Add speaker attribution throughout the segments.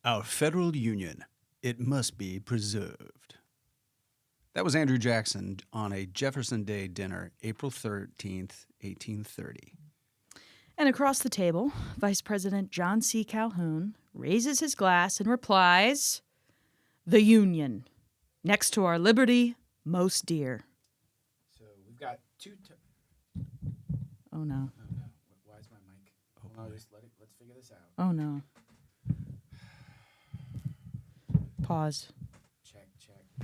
Speaker 1: Our federal union, it must be preserved. That was Andrew Jackson on a Jefferson Day dinner, April 13th, 1830.
Speaker 2: And across the table, Vice President John C. Calhoun raises his glass and replies, "The Union, next to our liberty, most dear."
Speaker 3: So we've got two.
Speaker 2: Oh, no.
Speaker 3: Oh no! Why is my mic? Let's figure this out.
Speaker 2: Oh, no. Pause.
Speaker 3: Check.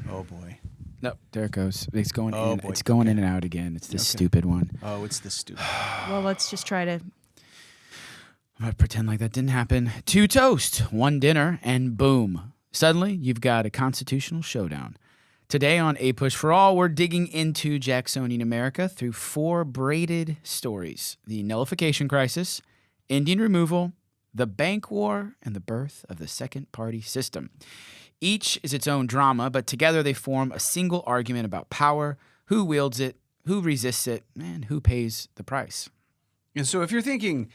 Speaker 1: Oh, boy.
Speaker 3: No, there it goes. It's going.
Speaker 1: Oh,
Speaker 3: in,
Speaker 1: boy.
Speaker 3: It's going
Speaker 1: Okay.
Speaker 3: in and out again. It's this
Speaker 1: Okay.
Speaker 3: stupid one.
Speaker 1: Oh, it's the stupid.
Speaker 2: Well, let's just try to...
Speaker 3: I'm gonna pretend like that didn't happen. 2 toast, 1 dinner, and boom! Suddenly, you've got a constitutional showdown. Today on A Push for All, we're digging into Jacksonian America through 4 braided stories: the Nullification Crisis, Indian removal, the bank war, and the birth of the second party system. Each is its own drama, but together they form a single argument about power, who wields it, who resists it, and who pays the price.
Speaker 1: And so if you're thinking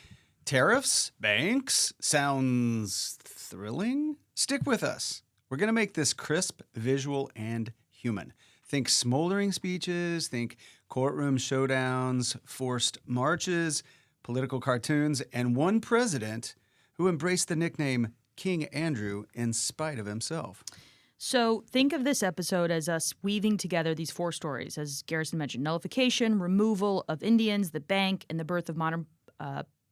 Speaker 1: tariffs, banks, sounds thrilling, stick with us. We're going to make this crisp, visual, and human. Think smoldering speeches, think courtroom showdowns, forced marches, political cartoons, and one president who embraced the nickname King Andrew in spite of himself.
Speaker 2: So think of this episode as us weaving together these 4 stories, as Garrison mentioned: nullification, removal of Indians, the bank, and the birth of modern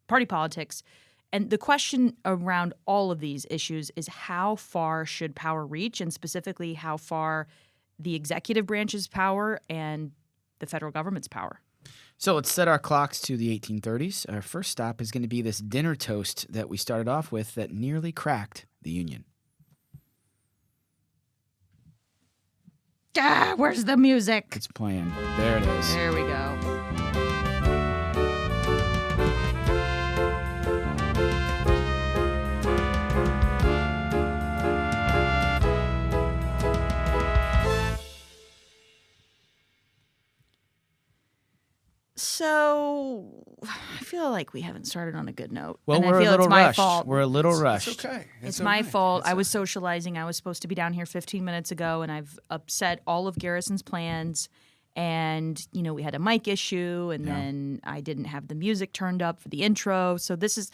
Speaker 2: party politics. And the question around all of these issues is how far should power reach, and specifically how far the executive branch's power and the federal government's power.
Speaker 3: So let's set our clocks to the 1830s. Our first stop is going to be this dinner toast that we started off with that nearly cracked the Union.
Speaker 2: Where's the music?
Speaker 3: It's playing. There it is.
Speaker 2: There we go. So I feel like we haven't started on a good note.
Speaker 3: Well,
Speaker 2: and
Speaker 3: we're
Speaker 2: I feel
Speaker 3: a little
Speaker 2: it's my
Speaker 3: rushed.
Speaker 2: fault.
Speaker 3: We're a little rushed.
Speaker 1: It's okay.
Speaker 2: It's my fault. I was socializing. I was supposed to be down here 15 minutes ago, and I've upset all of Garrison's plans. And, we had a mic issue, and then I didn't have the music turned up for the intro. So this is,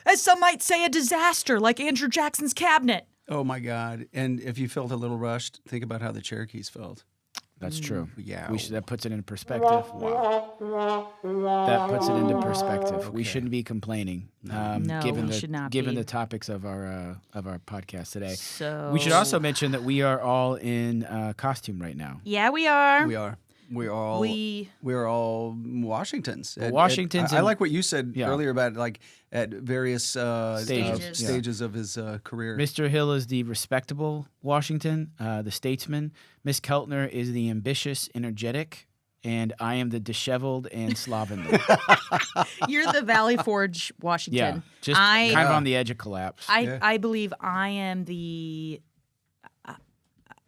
Speaker 2: as some might say, a disaster, like Andrew Jackson's cabinet.
Speaker 1: Oh, my God. And if you felt a little rushed, think about how the Cherokees felt.
Speaker 3: That's true.
Speaker 1: Yeah.
Speaker 3: That puts it in perspective. Wow. That puts it into perspective. We shouldn't be complaining.
Speaker 2: No,
Speaker 3: given
Speaker 2: we
Speaker 3: the,
Speaker 2: should not
Speaker 3: Given
Speaker 2: be.
Speaker 3: the topics of our podcast today.
Speaker 2: So
Speaker 3: We should also mention that we are all in costume right now.
Speaker 2: Yeah, we are.
Speaker 1: We are. We're all Washingtons.
Speaker 3: Washingtons
Speaker 1: I
Speaker 3: and-
Speaker 1: like what you said
Speaker 3: Yeah.
Speaker 1: earlier about like at various
Speaker 3: Stages.
Speaker 1: stages of his career.
Speaker 3: Mr. Hill is the respectable Washington, the statesman. Miss Keltner is the ambitious, energetic, and I am the disheveled and slovenly.
Speaker 2: You're the Valley Forge,
Speaker 3: Yeah,
Speaker 2: Washington.
Speaker 3: just kind of on the edge of collapse.
Speaker 2: I believe I am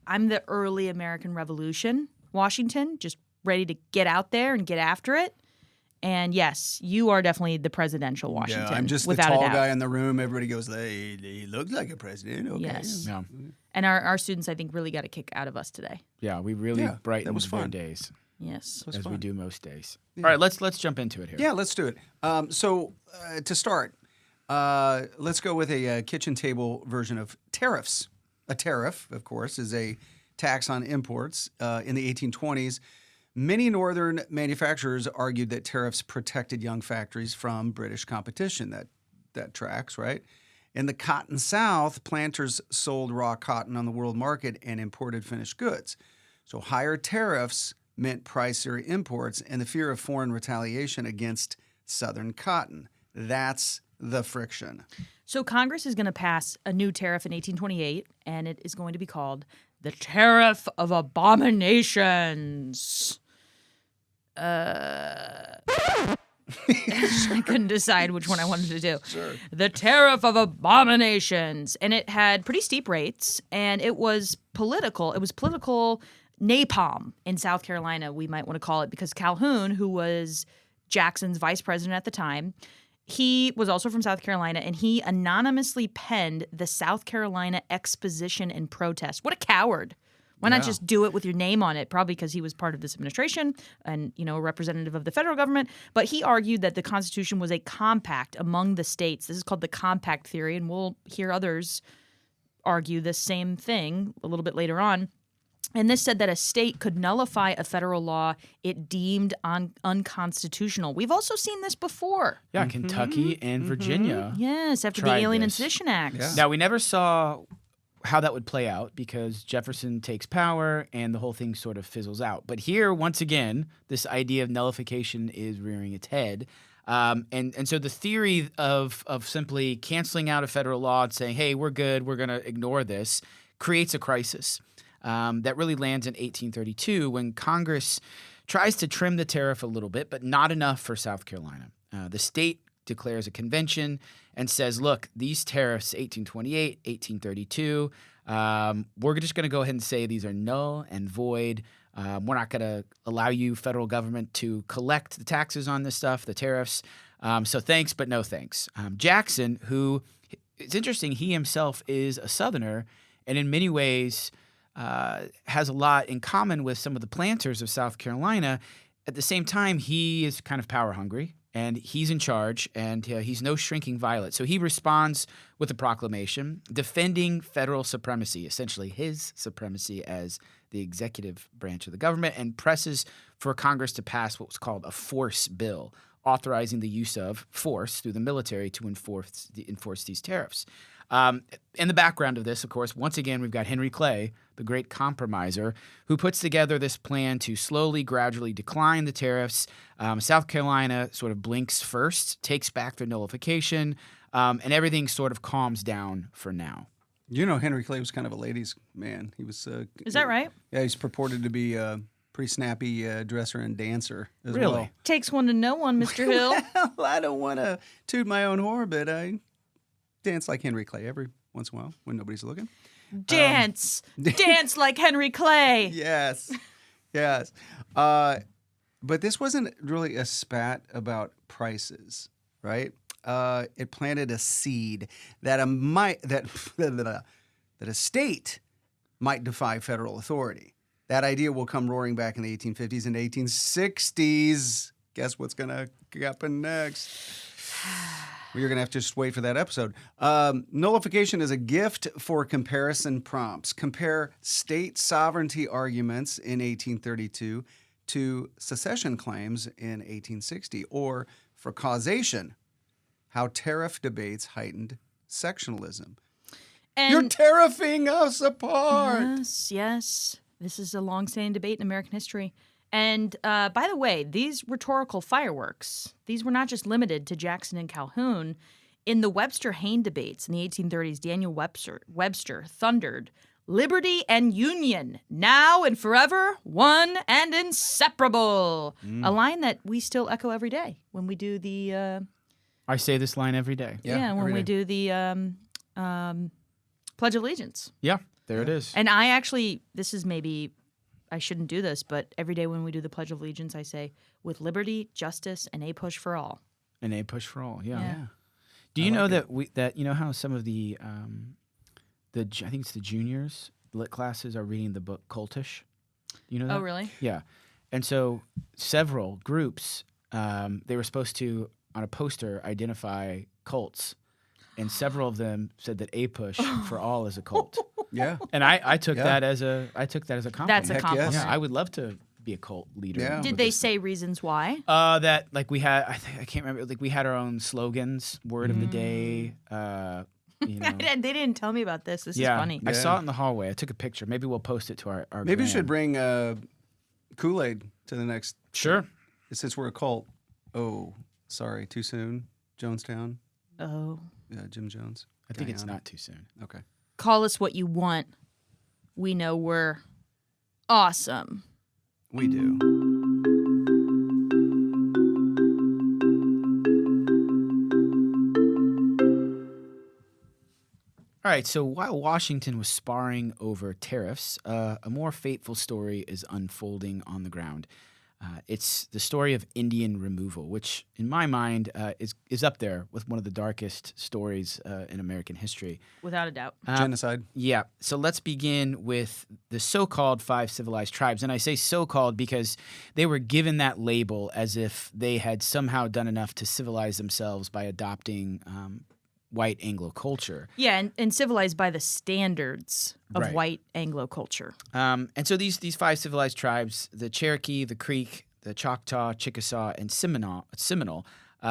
Speaker 2: I'm the early American Revolution, Washington, just ready to get out there and get after it. And yes, you are definitely the presidential Washington.
Speaker 1: Yeah, I'm just the
Speaker 2: without
Speaker 1: tall
Speaker 2: a doubt.
Speaker 1: guy in the room. Everybody goes, they look like a president. Okay.
Speaker 2: Yes.
Speaker 3: Yeah.
Speaker 2: And our students, I think, really got a kick out of us today.
Speaker 3: Yeah, we really
Speaker 1: Yeah,
Speaker 3: brightened
Speaker 1: that was
Speaker 3: their
Speaker 1: fun.
Speaker 3: days,
Speaker 2: Yes.
Speaker 1: was
Speaker 3: as we
Speaker 1: fun.
Speaker 3: do most days. All right, let's jump into it here.
Speaker 1: Yeah, let's do it. So to start, let's go with a kitchen table version of tariffs. A tariff, of course, is a tax on imports. In the 1820s, many northern manufacturers argued that tariffs protected young factories from British competition. That tracks, right? In the Cotton South, planters sold raw cotton on the world market and imported finished goods. So higher tariffs meant pricier imports and the fear of foreign retaliation against Southern cotton. That's the friction.
Speaker 2: So Congress is going to pass a new tariff in 1828, and it is going to be called the Tariff of Abominations. I couldn't decide which one I wanted to do.
Speaker 1: Sure.
Speaker 2: The Tariff of Abominations. And it had pretty steep rates, and it was political. It was political napalm in South Carolina, we might want to call it, because Calhoun, who was Jackson's vice president at the time, He was also from South Carolina, and he anonymously penned the South Carolina Exposition and Protest. What a coward. Why not just do it with your name on it? Probably because he was part of this administration and, a representative of the federal government. But he argued that the Constitution was a compact among the states. This is called the compact theory, and we'll hear others argue the same thing a little bit later on. And this said that a state could nullify a federal law it deemed unconstitutional. We've also seen this before.
Speaker 3: Yeah, Kentucky and Virginia.
Speaker 2: Yes, after the
Speaker 3: tried
Speaker 2: Alien and
Speaker 3: this.
Speaker 2: Sedition Acts.
Speaker 1: Yeah.
Speaker 3: Now, we never saw how that would play out because Jefferson takes power and the whole thing sort of fizzles out. But here, once again, this idea of nullification is rearing its head. And so the theory of simply canceling out a federal law and saying, hey, we're good, we're going to ignore this, creates a crisis that really lands in 1832 when Congress tries to trim the tariff a little bit, but not enough for South Carolina. The state declares a convention and says, look, these tariffs, 1828, 1832, we're just going to go ahead and say these are null and void. We're not going to allow you, federal government, to collect the taxes on this stuff, the tariffs. So thanks, but no thanks. Jackson, who, it's interesting, he himself is a Southerner and in many ways has a lot in common with some of the planters of South Carolina. At the same time, he is kind of power hungry. And he's in charge, and he's no shrinking violet. So he responds with a proclamation defending federal supremacy, essentially his supremacy as the executive branch of the government, and presses for Congress to pass what was called a force bill, authorizing the use of force through the military to enforce these tariffs. In the background of this, of course, once again, we've got Henry Clay, the great compromiser, who puts together this plan to slowly, gradually decline the tariffs. South Carolina sort of blinks first, takes back their nullification, and everything sort of calms down for now.
Speaker 1: Henry Clay was kind of a ladies' man. He was.
Speaker 2: Is that right?
Speaker 1: Yeah, he's purported to be a pretty snappy dresser and dancer as
Speaker 3: Really?
Speaker 1: well.
Speaker 2: Takes one to know one, Mr. Hill.
Speaker 1: Well, I don't want to toot my own horn, but I dance like Henry Clay every once in a while when nobody's looking.
Speaker 2: Dance like Henry Clay.
Speaker 1: Yes. But this wasn't really a spat about prices, right? It planted a seed that a state might defy federal authority. That idea will come roaring back in the 1850s and 1860s. Guess what's going to happen next? You're going to have to just wait for that episode. Nullification is a gift for comparison prompts. Compare state sovereignty arguments in 1832 to secession claims in 1860. Or for causation, how tariff debates heightened sectionalism.
Speaker 2: And
Speaker 1: You're tariffing us apart.
Speaker 2: Yes. This is a long-standing debate in American history. And by the way, these rhetorical fireworks, these were not just limited to Jackson and Calhoun. In the Webster-Hayne debates in the 1830s, Daniel Webster thundered, "Liberty and union, now and forever, one and inseparable." A line that we still echo every day when we do the...
Speaker 3: I say this line every day.
Speaker 2: when we do the Pledge of Allegiance.
Speaker 3: Yeah, there it is.
Speaker 2: And I actually, this is maybe, I shouldn't do this, but every day when we do the Pledge of Allegiance, I say, with liberty, justice, and a push for all.
Speaker 3: An A push for all, yeah.
Speaker 2: Yeah.
Speaker 3: Do you know that you know how some of the I think it's the juniors lit classes are reading the book Cultish? You know that?
Speaker 2: Oh, really?
Speaker 3: Yeah. And so several groups, they were supposed to, on a poster, identify cults. And several of them said that A push for all is a cult.
Speaker 1: Yeah.
Speaker 3: And I took that as a compliment.
Speaker 2: That's a
Speaker 1: Heck
Speaker 2: compliment.
Speaker 1: yes.
Speaker 3: Yeah, I would love to be a cult leader.
Speaker 1: Yeah.
Speaker 2: Did they say reasons why?
Speaker 3: That like we had, I can't remember. Like we had our own slogans, word of the day. You know.
Speaker 2: They didn't tell me about this. This is
Speaker 3: Yeah,
Speaker 2: funny.
Speaker 3: I saw it in the hallway. I took a picture. Maybe we'll post it to our
Speaker 1: Maybe you
Speaker 3: gram.
Speaker 1: should bring Kool-Aid to the next.
Speaker 3: Sure.
Speaker 1: Since we're a cult. Oh, sorry, too soon. Jonestown.
Speaker 2: Oh.
Speaker 1: Jim Jones.
Speaker 3: I think it's
Speaker 1: Guyana.
Speaker 3: not too soon.
Speaker 1: Okay.
Speaker 2: Call us what you want. We know we're awesome.
Speaker 1: We do.
Speaker 3: All right, so while Washington was sparring over tariffs, a more fateful story is unfolding on the ground. It's the story of Indian removal, which, in my mind, is up there with one of the darkest stories in American history.
Speaker 2: Without a doubt.
Speaker 1: Genocide.
Speaker 3: Yeah. So let's begin with the so-called 5 civilized tribes. And I say so-called because they were given that label as if they had somehow done enough to civilize themselves by adopting white Anglo culture.
Speaker 2: Yeah, and civilized by the standards of
Speaker 3: Right.
Speaker 2: white Anglo culture.
Speaker 3: And so these 5 civilized tribes, the Cherokee, the Creek, the Choctaw, Chickasaw, and Seminole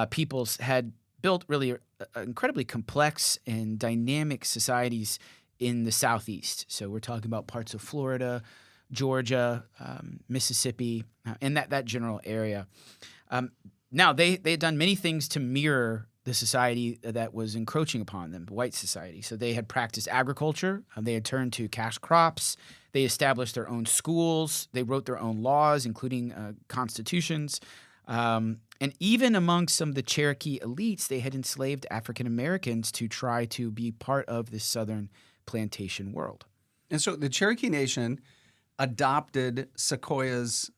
Speaker 3: peoples had built really incredibly complex and dynamic societies in the Southeast. So we're talking about parts of Florida, Georgia, Mississippi, and that general area. Now, they had done many things to mirror the society that was encroaching upon them, the white society. So they had practiced agriculture. They had turned to cash crops. They established their own schools. They wrote their own laws, including constitutions. And even among some of the Cherokee elites, they had enslaved African Americans to try to be part of this southern plantation world.
Speaker 1: And so the Cherokee Nation adopted Sequoiah's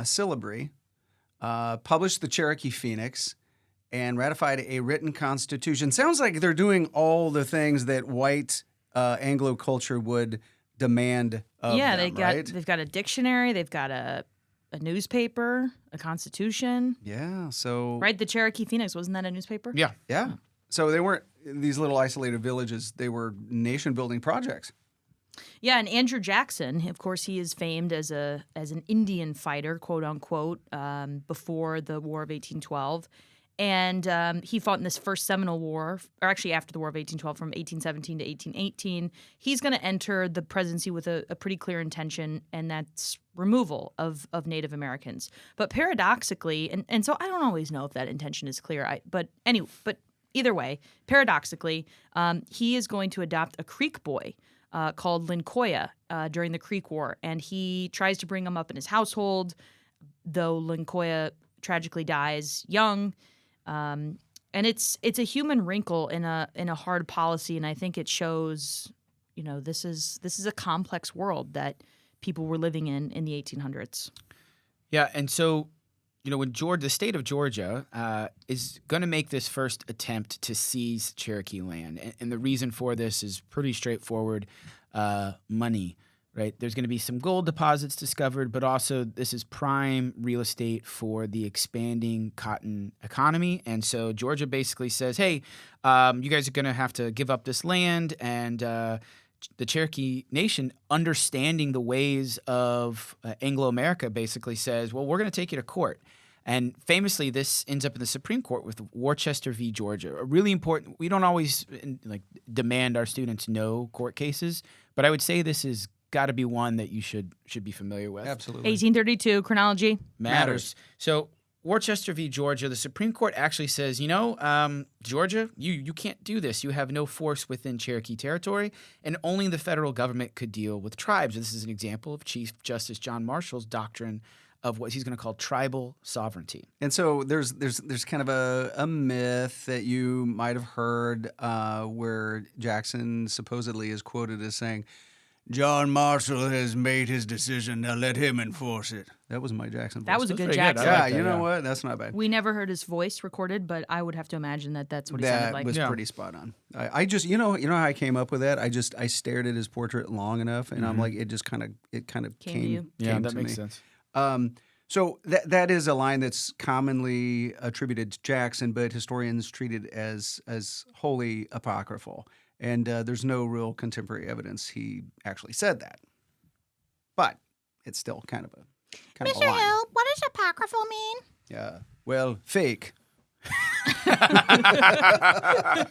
Speaker 1: syllabary, published the Cherokee Phoenix, and ratified a written constitution. Sounds like they're doing all the things that white Anglo culture would demand of them, right?
Speaker 2: They've got a dictionary, they've got a newspaper, a constitution.
Speaker 1: Yeah, so...
Speaker 2: Right, the Cherokee Phoenix, wasn't that a newspaper?
Speaker 3: Yeah.
Speaker 1: Yeah. So they weren't these little isolated villages. They were nation-building projects.
Speaker 2: Yeah, and Andrew Jackson, of course, he is famed as an Indian fighter, quote unquote, before the War of 1812. And he fought in this first Seminole War, or actually after the War of 1812, from 1817 to 1818. He's going to enter the presidency with a pretty clear intention, and that's removal of Native Americans. But paradoxically, and so I don't always know if that intention is clear. But either way, paradoxically, he is going to adopt a Creek boy called Lincoya during the Creek War, and he tries to bring him up in his household, though Lincoya tragically dies young. And it's a human wrinkle in a hard policy, and I think it shows, this is a complex world that people were living in the 1800s.
Speaker 3: Yeah, and so, when the state of Georgia is going to make this first attempt to seize Cherokee land, and the reason for this is pretty straightforward: money. Right, there's going to be some gold deposits discovered, but also this is prime real estate for the expanding cotton economy. And so Georgia basically says, hey, you guys are going to have to give up this land. And the Cherokee Nation, understanding the ways of Anglo-America, basically says, well, we're going to take you to court. And famously, this ends up in the Supreme Court with Worcester v. Georgia. A really important, we don't always demand our students know court cases, but I would say this is got to be one that you should be familiar with.
Speaker 1: Absolutely.
Speaker 2: 1832, chronology.
Speaker 3: Matters. So Worcester v. Georgia, the Supreme Court actually says, Georgia, you can't do this. You have no force within Cherokee territory, and only the federal government could deal with tribes. This is an example of Chief Justice John Marshall's doctrine of what he's going to call tribal sovereignty.
Speaker 1: And so there's kind of a myth that you might have heard where Jackson supposedly is quoted as saying, John Marshall has made his decision. Now let him enforce it. That was my Jackson voice.
Speaker 2: That was a good
Speaker 3: pretty good.
Speaker 2: Jackson.
Speaker 3: I
Speaker 1: Yeah,
Speaker 3: like that,
Speaker 1: you know
Speaker 3: yeah.
Speaker 1: what? That's not bad.
Speaker 2: We never heard his voice recorded, but I would have to imagine that that's what he sounded
Speaker 1: That
Speaker 2: like.
Speaker 1: was
Speaker 3: Yeah.
Speaker 1: pretty spot on. I just, you know how I came up with that? I stared at his portrait long enough, and I'm like, it kind of
Speaker 2: Came to you?
Speaker 3: Yeah,
Speaker 1: came
Speaker 3: that
Speaker 1: to
Speaker 3: makes
Speaker 1: me.
Speaker 3: sense.
Speaker 1: So that is a line that's commonly attributed to Jackson, but historians treat it as wholly apocryphal. And there's no real contemporary evidence he actually said that. But it's still kind of a line.
Speaker 2: what does apocryphal mean?
Speaker 1: Yeah. Well, fake.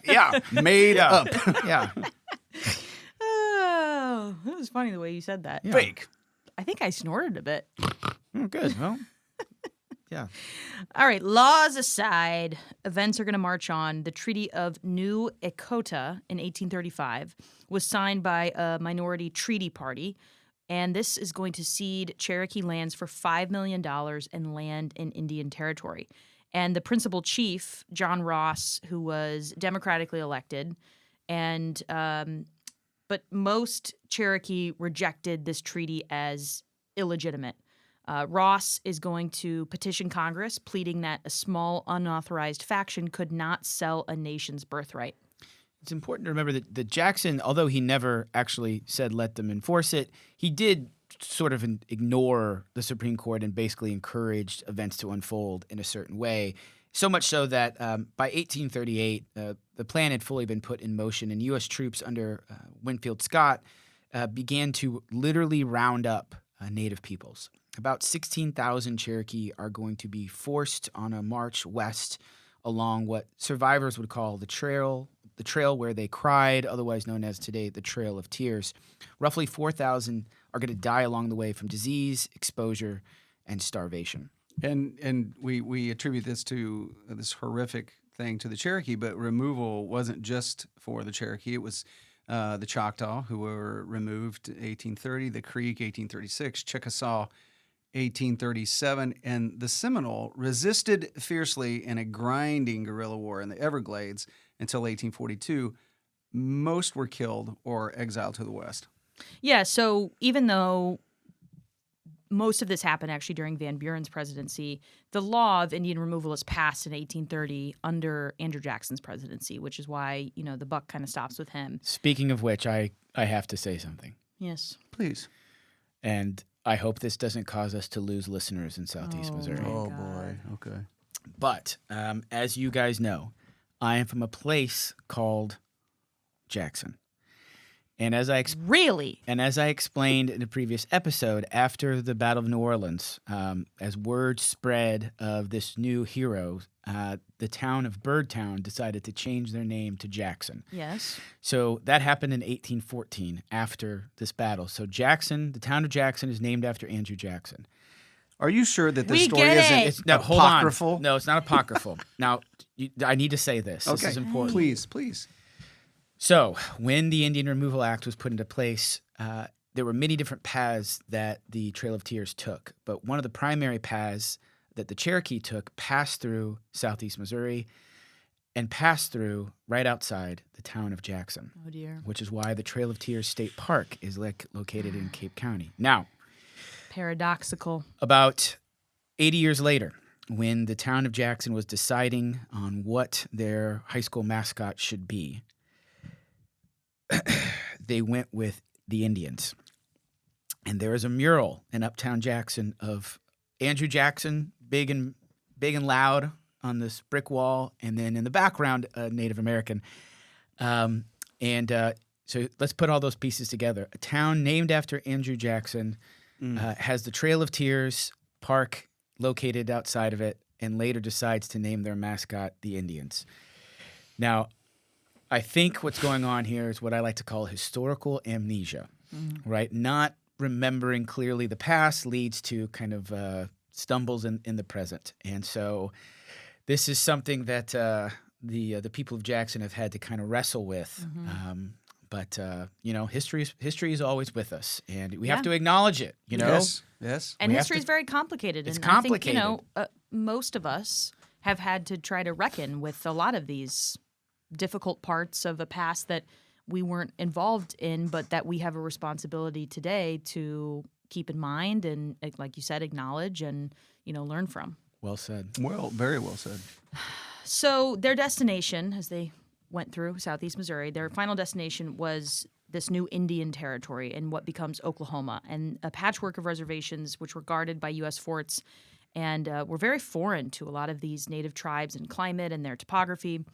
Speaker 3: Yeah.
Speaker 1: Made up.
Speaker 3: Yeah.
Speaker 2: Oh, it was funny the way you said that.
Speaker 3: Yeah.
Speaker 1: Fake.
Speaker 2: I think I snorted a bit.
Speaker 3: Oh, good. Well, yeah.
Speaker 2: All right, laws aside, events are going to march on. The Treaty of New Echota in 1835 was signed by a minority treaty party, and this is going to cede Cherokee lands for $5 million and land in Indian Territory. And the principal chief, John Ross, who was democratically elected, and but most Cherokee rejected this treaty as illegitimate. Ross is going to petition Congress, pleading that a small, unauthorized faction could not sell a nation's birthright.
Speaker 3: It's important to remember that Jackson, although he never actually said let them enforce it, he did sort of ignore the Supreme Court and basically encouraged events to unfold in a certain way. So much so that by 1838, the plan had fully been put in motion, and U.S. troops under Winfield Scott began to literally round up Native peoples. About 16,000 Cherokee are going to be forced on a march west along what survivors would call the trail where they cried, otherwise known as today the Trail of Tears. Roughly 4,000 are going to die along the way from disease, exposure, and starvation.
Speaker 1: And we attribute this to this horrific thing to the Cherokee, but removal wasn't just for the Cherokee. It was the Choctaw, who were removed 1830, the Creek 1836, Chickasaw 1837, and the Seminole resisted fiercely in a grinding guerrilla war in the Everglades until 1842. Most were killed or exiled to the West.
Speaker 2: Yeah, so even though most of this happened actually during Van Buren's presidency, the law of Indian removal was passed in 1830 under Andrew Jackson's presidency, which is why, the buck kind of stops with him.
Speaker 3: Speaking of which, I have to say something.
Speaker 2: Yes.
Speaker 1: Please.
Speaker 3: And I hope this doesn't cause us to lose listeners in Southeast Missouri.
Speaker 1: Oh,
Speaker 2: God.
Speaker 1: boy. Okay.
Speaker 3: But as you guys know, I am from a place called Jackson. And as I explained in a previous episode, after the Battle of New Orleans, as word spread of this new hero, the town of Birdtown decided to change their name to Jackson.
Speaker 2: Yes.
Speaker 3: So that happened in 1814 after this battle. So Jackson, the town of Jackson, is named after Andrew Jackson.
Speaker 1: Are you sure that this
Speaker 2: We
Speaker 1: story
Speaker 2: get
Speaker 1: isn't
Speaker 2: it.
Speaker 3: Hold on.
Speaker 1: apocryphal?
Speaker 3: No, it's not apocryphal. Now, I need to say this.
Speaker 1: Okay.
Speaker 3: This is important.
Speaker 1: Please.
Speaker 3: So, when the Indian Removal Act was put into place, there were many different paths that the Trail of Tears took. But one of the primary paths that the Cherokee took passed through Southeast Missouri and passed through right outside the town of Jackson.
Speaker 2: Oh, dear.
Speaker 3: Which is why the Trail of Tears State Park is located in Cape County. Now,
Speaker 2: Paradoxical.
Speaker 3: about 80 years later, when the town of Jackson was deciding on what their high school mascot should be, they went with the Indians. And there is a mural in Uptown Jackson of Andrew Jackson, big and loud on this brick wall, and then in the background, a Native American. So let's put all those pieces together. A town named after Andrew Jackson has the Trail of Tears Park located outside of it, and later decides to name their mascot the Indians. Now, I think what's going on here is what I like to call historical amnesia, right? Not remembering clearly the past leads to kind of stumbles in the present. And so this is something that the people of Jackson have had to kind of wrestle with. But history is always with us, and we have to acknowledge it,
Speaker 1: Yes.
Speaker 2: And history is very complicated.
Speaker 3: It's
Speaker 2: and
Speaker 3: complicated.
Speaker 2: I think, most of us have had to try to reckon with a lot of these difficult parts of a past that we weren't involved in, but that we have a responsibility today to keep in mind and, like you said, acknowledge and, learn from.
Speaker 3: Well said.
Speaker 1: Well, very well said.
Speaker 2: So their destination, as they went through Southeast Missouri, their final destination was this new Indian territory in what becomes Oklahoma, and a patchwork of reservations which were guarded by U.S. forts and were very foreign to a lot of these native tribes and climate and their topography.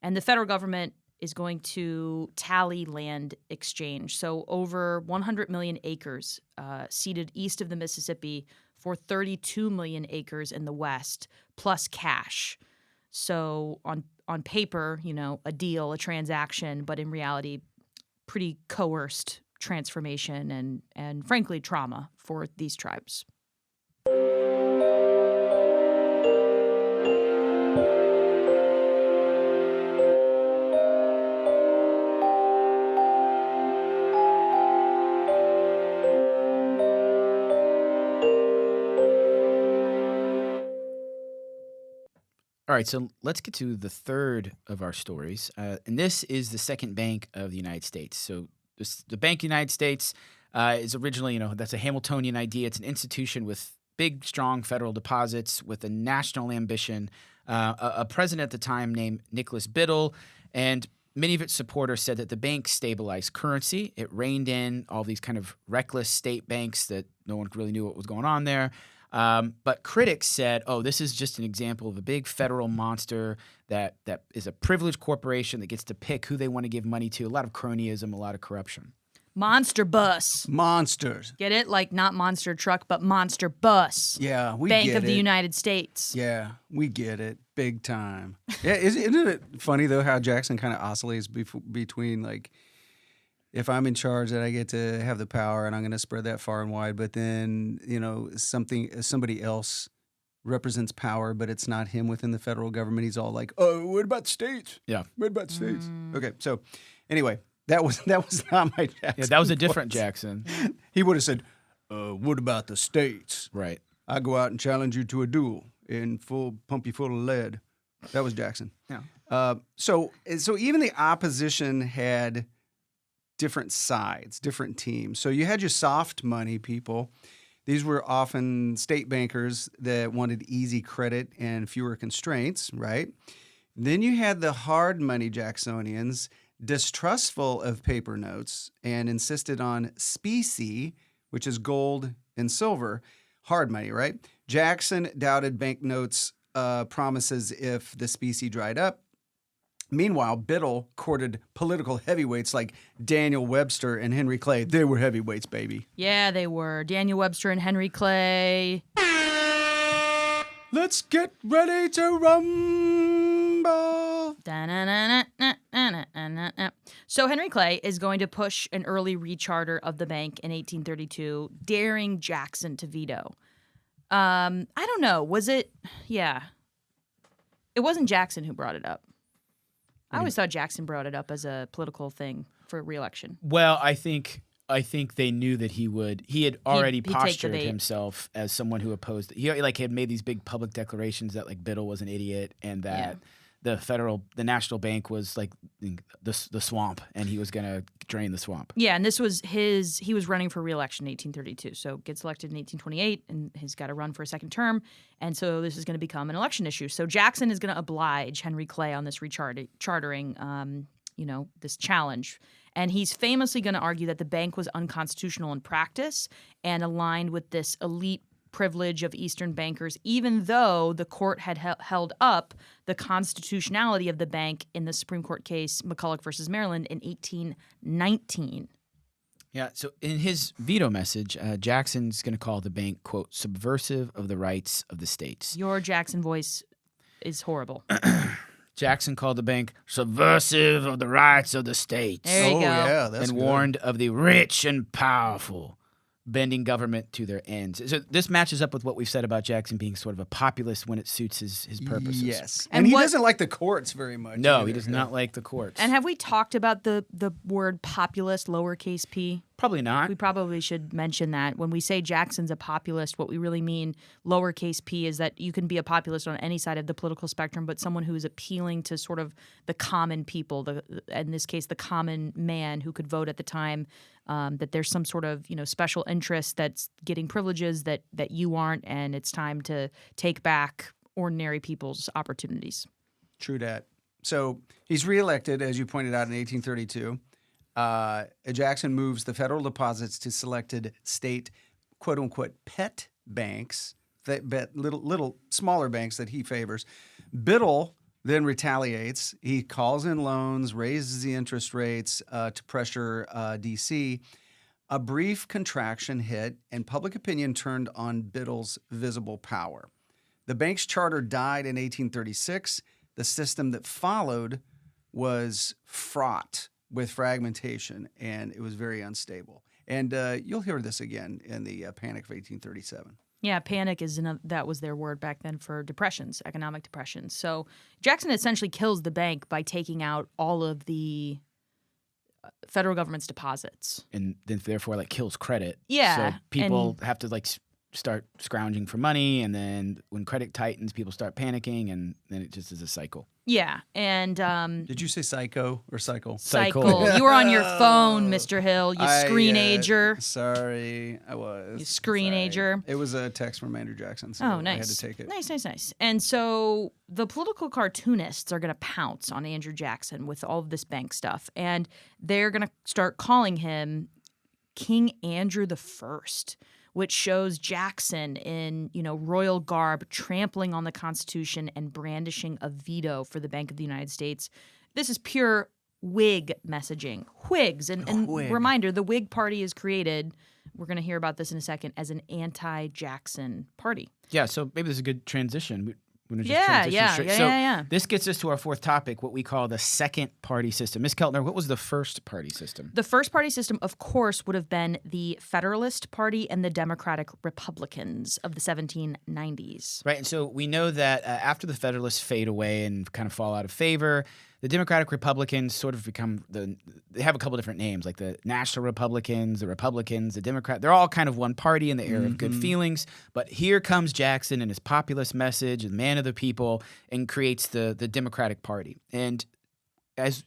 Speaker 2: And the federal government is going to tally land exchange. So over 100 million acres ceded east of the Mississippi for 32 million acres in the west, plus cash. So on paper, a deal, a transaction, but in reality, pretty coerced transformation and frankly, trauma for these tribes.
Speaker 3: All right, so let's get to the third of our stories. And this is the second bank of the United States. So the Bank of the United States is originally, that's a Hamiltonian idea. It's an institution with big, strong federal deposits with a national ambition. A president at the time named Nicholas Biddle, and many of its supporters said that the bank stabilized currency. It reined in all these kind of reckless state banks that no one really knew what was going on there. But critics said, oh, this is just an example of a big federal monster that is a privileged corporation that gets to pick who they want to give money to. A lot of cronyism, a lot of corruption.
Speaker 2: Monster bus.
Speaker 1: Monsters.
Speaker 2: Get it? Like not monster truck, but monster bus.
Speaker 1: Yeah, we
Speaker 2: Bank
Speaker 1: get
Speaker 2: of
Speaker 1: it.
Speaker 2: the United States.
Speaker 1: Yeah, we get it. Big time. Yeah, isn't it funny, though, how Jackson kind of oscillates between, like, if I'm in charge, that I get to have the power and I'm going to spread that far and wide, but then, somebody else represents power, but it's not him within the federal government. He's all like, oh, what about states?
Speaker 3: Yeah.
Speaker 1: What about states? Okay, so anyway, that was not my Jackson.
Speaker 3: Yeah, that was a different
Speaker 1: voice.
Speaker 3: Jackson.
Speaker 1: He would have said, what about the states?
Speaker 3: Right.
Speaker 1: I go out and challenge you to a duel pump you full of lead. That was Jackson.
Speaker 3: Yeah.
Speaker 1: So even the opposition had different sides, different teams. So you had your soft money people. These were often state bankers that wanted easy credit and fewer constraints, right? Then you had the hard money Jacksonians, distrustful of paper notes and insisted on specie, which is gold and silver. Hard money, right? Jackson doubted banknotes promises if the specie dried up. Meanwhile, Biddle courted political heavyweights like Daniel Webster and Henry Clay. They were heavyweights, baby.
Speaker 2: Yeah, they were. Daniel Webster and Henry Clay.
Speaker 1: Let's get ready to rumble.
Speaker 2: So Henry Clay is going to push an early recharter of the bank in 1832, daring Jackson to veto. I don't know. Was it? Yeah. It wasn't Jackson who brought it up. I always thought Jackson brought it up as a political thing for re-election.
Speaker 3: Well, I think they knew that he would. He had already
Speaker 2: He'd take the
Speaker 3: postured
Speaker 2: bait.
Speaker 3: himself as someone who opposed. He had made these big public declarations that like Biddle was an idiot and that the national bank was like the swamp, and he was going to drain the swamp.
Speaker 2: Yeah, and this was he was running for re-election in 1832, so gets elected in 1828, and he's got to run for a second term, and so this is going to become an election issue. So Jackson is going to oblige Henry Clay on this rechartering, this challenge. And he's famously going to argue that the bank was unconstitutional in practice and aligned with this elite privilege of Eastern bankers, even though the court had held up the constitutionality of the bank in the Supreme Court case McCulloch versus Maryland in 1819.
Speaker 3: Yeah, so in his veto message, Jackson's going to call the bank, quote, subversive of the rights of the states.
Speaker 2: Your Jackson voice is horrible.
Speaker 3: Jackson called the bank subversive of the rights of the states.
Speaker 2: There you go.
Speaker 1: Yeah, that's
Speaker 3: and
Speaker 1: good.
Speaker 3: warned of the rich and powerful bending government to their ends. So this matches up with what we've said about Jackson being sort of a populist when it suits his purposes.
Speaker 1: Yes.
Speaker 2: And
Speaker 1: And he
Speaker 2: what-
Speaker 1: doesn't like the courts very much.
Speaker 3: No,
Speaker 1: either.
Speaker 3: he does not like the courts.
Speaker 2: And have we talked about the word populist, lowercase p?
Speaker 3: Probably not.
Speaker 2: We probably should mention that. When we say Jackson's a populist, what we really mean, lowercase p, is that you can be a populist on any side of the political spectrum, but someone who is appealing to sort of the common people, in this case, the common man who could vote at the time, that there's some sort of special interest that's getting privileges that you aren't, and it's time to take back ordinary people's opportunities.
Speaker 1: True that. So he's reelected, as you pointed out, in 1832. Jackson moves the federal deposits to selected state, quote unquote, pet banks, little smaller banks that he favors. Biddle then retaliates. He calls in loans, raises the interest rates to pressure D.C. A brief contraction hit, and public opinion turned on Biddle's visible power. The bank's charter died in 1836. The system that followed was fraught with fragmentation, and it was very unstable. And you'll hear this again in the Panic of 1837.
Speaker 2: Yeah, panic that was their word back then for depressions, economic depressions. So Jackson essentially kills the bank by taking out all of the federal government's deposits.
Speaker 3: And then therefore kills credit.
Speaker 2: Yeah,
Speaker 3: So people have to start scrounging for money, and then when credit tightens, people start panicking, and then it just is a cycle.
Speaker 2: Yeah, and
Speaker 1: Did you say psycho or cycle?
Speaker 2: cycle. You were on your phone, Mr. Hill. You screenager.
Speaker 1: Sorry, I was.
Speaker 2: You screenager.
Speaker 1: Sorry. It was a text from Andrew Jackson, so
Speaker 2: Oh, nice.
Speaker 1: I had to take it.
Speaker 2: Nice. And so the political cartoonists are going to pounce on Andrew Jackson with all of this bank stuff, and they're going to start calling him King Andrew the First, which shows Jackson in, royal garb trampling on the Constitution and brandishing a veto for the Bank of the United States. This is pure Whig messaging. Whigs. And
Speaker 1: Whig.
Speaker 2: reminder, the Whig Party is created, we're going to hear about this in a second, as an anti-Jackson party.
Speaker 3: Yeah, so maybe this is a good transition. We're gonna just
Speaker 2: Yeah,
Speaker 3: transition
Speaker 2: yeah,
Speaker 3: straight.
Speaker 2: yeah,
Speaker 3: So
Speaker 2: yeah.
Speaker 3: this gets us to our fourth topic, what we call the second party system. Ms. Keltner, what was the first party system?
Speaker 2: The first party system, of course, would have been the Federalist Party and the Democratic Republicans of the 1790s.
Speaker 3: Right, and so we know that after the Federalists fade away and kind of fall out of favor, the Democratic Republicans sort of become they have a couple different names, like the National Republicans, the Democrat. They're all kind of one party in the era of good feelings. But here comes Jackson and his populist message, the man of the people, and creates the Democratic Party. And as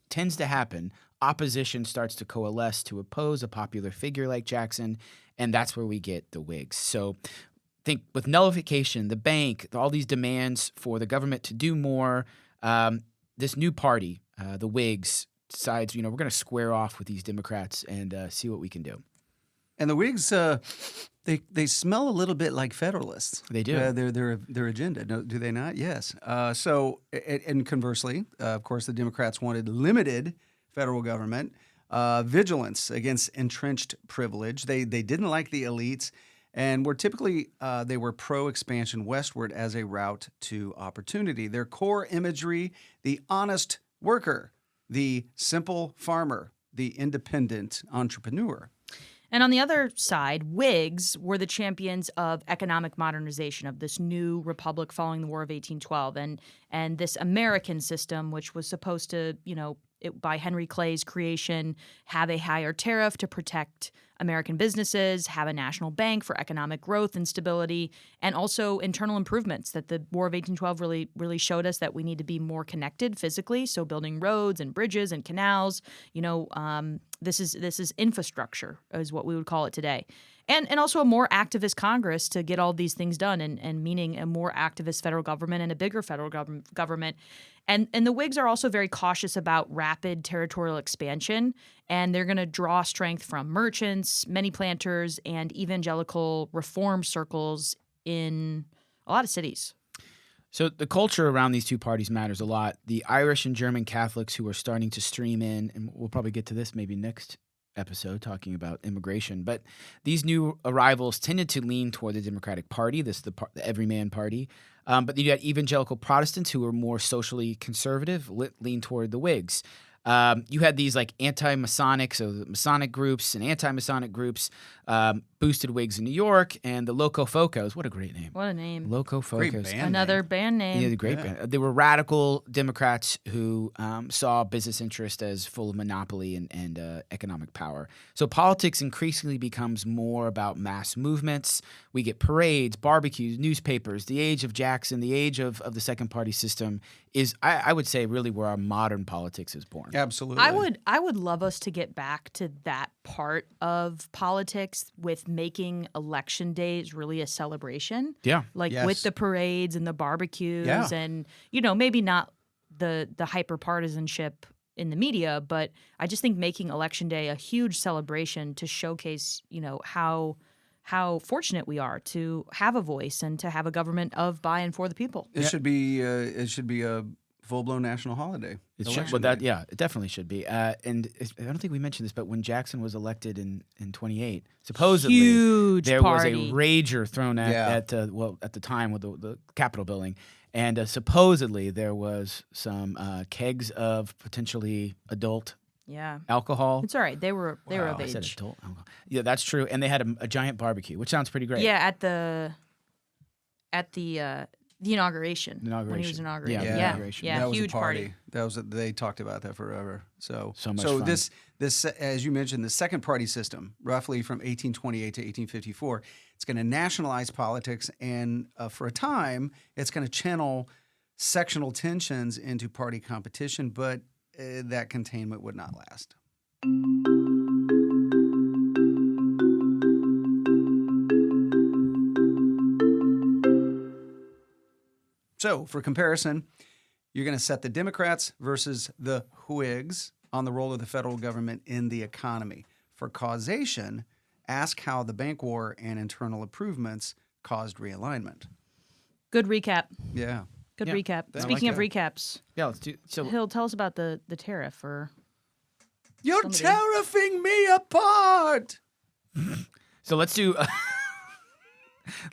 Speaker 3: tends to happen, opposition starts to coalesce to oppose a popular figure like Jackson, and that's where we get the Whigs. So think with nullification, the bank, all these demands for the government to do more, this new party, the Whigs, decides, we're going to square off with these Democrats and see what we can do.
Speaker 1: And the Whigs, they smell a little bit like Federalists.
Speaker 3: They do.
Speaker 1: Their agenda, no, do they not? Yes. And conversely, of course, the Democrats wanted limited federal government, vigilance against entrenched privilege. They didn't like the elites, and they were pro-expansion westward as a route to opportunity. Their core imagery: the honest worker, the simple farmer, the independent entrepreneur.
Speaker 2: And on the other side, Whigs were the champions of economic modernization of this new republic following the War of 1812 and this American system, which was supposed to, by Henry Clay's creation, have a higher tariff to protect American businesses, have a national bank for economic growth and stability, and also internal improvements that the War of 1812 really showed us that we need to be more connected physically. So building roads and bridges and canals, this is infrastructure is what we would call it today. And also a more activist Congress to get all these things done, and meaning a more activist federal government and a bigger federal government. And the Whigs are also very cautious about rapid territorial expansion, and they're going to draw strength from merchants, many planters, and evangelical reform circles in a lot of cities.
Speaker 3: So the culture around these two parties matters a lot. The Irish and German Catholics who are starting to stream in, and we'll probably get to this maybe next episode talking about immigration, but these new arrivals tended to lean toward the Democratic Party, the everyman party. But you got evangelical Protestants who were more socially conservative, lean toward the Whigs. You had these like anti-Masonic, so the Masonic groups and anti-Masonic groups boosted Whigs in New York, and the Loco Focos. What a great name.
Speaker 2: What a name.
Speaker 3: Loco
Speaker 1: Great
Speaker 3: Focos.
Speaker 1: band.
Speaker 2: Another band name.
Speaker 3: Yeah, the great band. They were radical Democrats who saw business interest as full of monopoly and economic power. So politics increasingly becomes more about mass movements. We get parades, barbecues, newspapers. The age of Jackson, the age of the second party system is, I would say, really where our modern politics is born.
Speaker 1: Absolutely.
Speaker 2: I would love us to get back to that part of politics with making election days really a celebration.
Speaker 3: Yeah.
Speaker 2: Like
Speaker 1: Yes.
Speaker 2: with the parades and the barbecues
Speaker 1: Yeah.
Speaker 2: and, maybe not the hyper partisanship in the media, but I just think making election day a huge celebration to showcase, how fortunate we are to have a voice and to have a government of, by, and for the people.
Speaker 1: It should be a full-blown national holiday.
Speaker 3: It should,
Speaker 1: Election
Speaker 3: well,
Speaker 1: day.
Speaker 3: it definitely should be. And I don't think we mentioned this, but when Jackson was elected in 28, supposedly
Speaker 2: Huge
Speaker 3: there
Speaker 2: party.
Speaker 3: was a rager thrown at the time with the Capitol building, and supposedly there was some kegs of potentially adult
Speaker 2: Yeah.
Speaker 3: alcohol.
Speaker 2: It's all right. They were
Speaker 3: Wow,
Speaker 2: of
Speaker 3: I said
Speaker 2: age.
Speaker 3: adult alcohol. Yeah, that's true. And they had a giant barbecue, which sounds pretty great.
Speaker 2: Yeah, at the inauguration. When he was
Speaker 3: Inauguration.
Speaker 2: inaugurated.
Speaker 3: Yeah,
Speaker 2: Yeah,
Speaker 3: inauguration.
Speaker 2: yeah,
Speaker 1: That was
Speaker 2: huge
Speaker 1: a party. They talked about that forever. So
Speaker 3: much fun.
Speaker 1: this as you mentioned, the second party system, roughly from 1828 to 1854, it's going to nationalize politics, and for a time, it's going to channel sectional tensions into party competition, but that containment would not last. So, for comparison, you're going to set the Democrats versus the Whigs on the role of the federal government in the economy. For causation, ask how the bank war and internal improvements caused realignment.
Speaker 2: Good recap.
Speaker 1: Yeah.
Speaker 2: Good
Speaker 3: Yeah.
Speaker 2: recap.
Speaker 1: I
Speaker 2: Speaking
Speaker 1: like
Speaker 2: of recaps,
Speaker 3: Yeah, let's do. So
Speaker 2: Hill, tell us about the tariff. Or
Speaker 1: You're
Speaker 2: Somebody-
Speaker 1: tariffing me apart.
Speaker 3: let's do.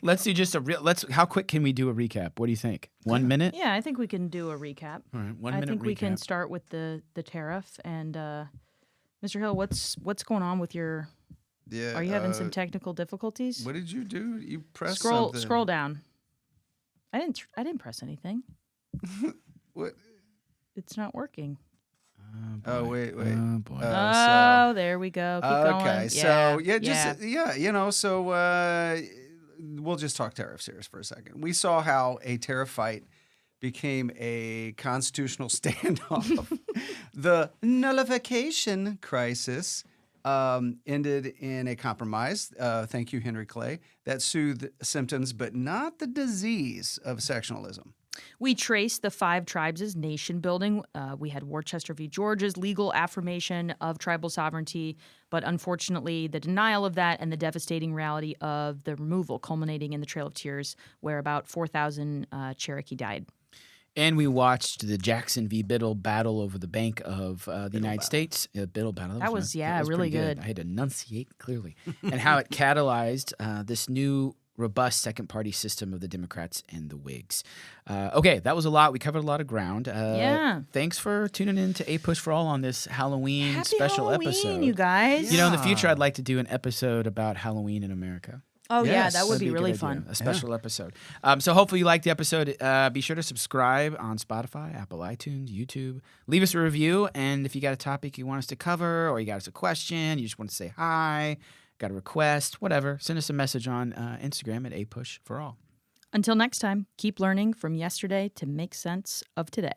Speaker 3: Let's do just a real. How quick can we do a recap? What do you think? 1 minute.
Speaker 2: yeah, I think we can do a recap.
Speaker 3: All right, 1
Speaker 2: I
Speaker 3: minute
Speaker 2: think we can
Speaker 3: recap.
Speaker 2: start with the tariff. And Mr. Hill, what's going on with your?
Speaker 1: Yeah.
Speaker 2: Are you having some technical difficulties?
Speaker 1: What did you do? You pressed
Speaker 2: Scroll
Speaker 1: something.
Speaker 2: scroll down. I didn't press anything.
Speaker 1: What?
Speaker 2: It's not working.
Speaker 1: Oh, wait.
Speaker 3: Oh boy.
Speaker 2: Oh, there we go. Keep going.
Speaker 1: Okay, so we'll just talk tariffs here for a second. We saw how a tariff fight became a constitutional standoff. The Nullification Crisis ended in a compromise. Thank you, Henry Clay, that soothed symptoms, but not the disease of sectionalism.
Speaker 2: We traced the 5 tribes' nation building. We had Worcester v. Georgia's legal affirmation of tribal sovereignty, but unfortunately, the denial of that and the devastating reality of the removal, culminating in the Trail of Tears, where about 4,000 Cherokee died.
Speaker 3: And we watched the Jackson v. Biddle battle over the Bank of the United States. Biddle battle.
Speaker 2: That was
Speaker 3: pretty
Speaker 2: really good.
Speaker 3: I had to enunciate clearly. And how it catalyzed this new robust second-party system of the Democrats and the Whigs. Okay, that was a lot. We covered a lot of ground.
Speaker 2: Yeah.
Speaker 3: Thanks for tuning in to A Push for All on this Halloween
Speaker 2: Happy
Speaker 3: special
Speaker 2: Halloween,
Speaker 3: episode.
Speaker 2: you guys.
Speaker 3: You know, in the future, I'd like to do an episode about Halloween in America.
Speaker 2: Oh, yeah,
Speaker 1: Yes.
Speaker 2: that would
Speaker 3: That'd
Speaker 2: be
Speaker 3: a good
Speaker 2: really
Speaker 3: idea,
Speaker 2: fun.
Speaker 3: A special episode. So hopefully you liked the episode. Be sure to subscribe on Spotify, Apple iTunes, YouTube. Leave us a review. And if you got a topic you want us to cover, or you got us a question, you just want to say hi, got a request, whatever, send us a message on Instagram at APushForAll.
Speaker 2: Until next time, keep learning from yesterday to make sense of today.